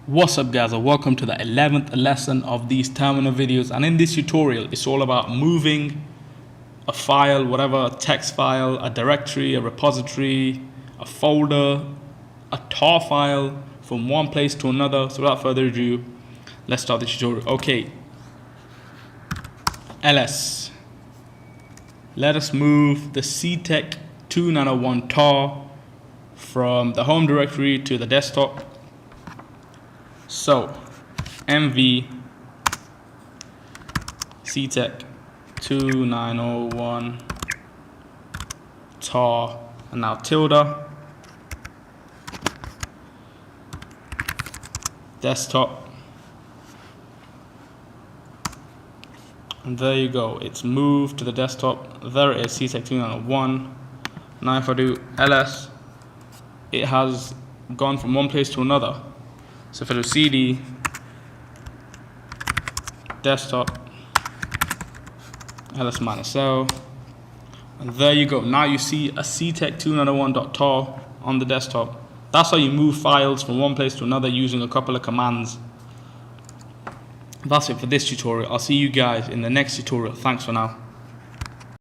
What's up guys, and welcome to the 11th lesson of these terminal videos. And in this tutorial it's all about moving a file, whatever, a text file, a directory, a repository, a folder, a tar file from one place to another. So without further ado, let's start the tutorial. Okay, ls, let us move the CTEK 2901 tar from the home directory to the desktop. So mv CTEK 2901 tar, and now tilde desktop, and there you go, it's moved to the desktop. There it is, CTEK 2901. Now if I do ls, it has gone from one place to another. So if I do cd desktop ls-l, and there you go. Now you see a CTEK 2901.tar on the desktop. That's how you move files from one place to another using a couple of commands. That's it for this tutorial. I'll see you guys in the next tutorial. Thanks for now.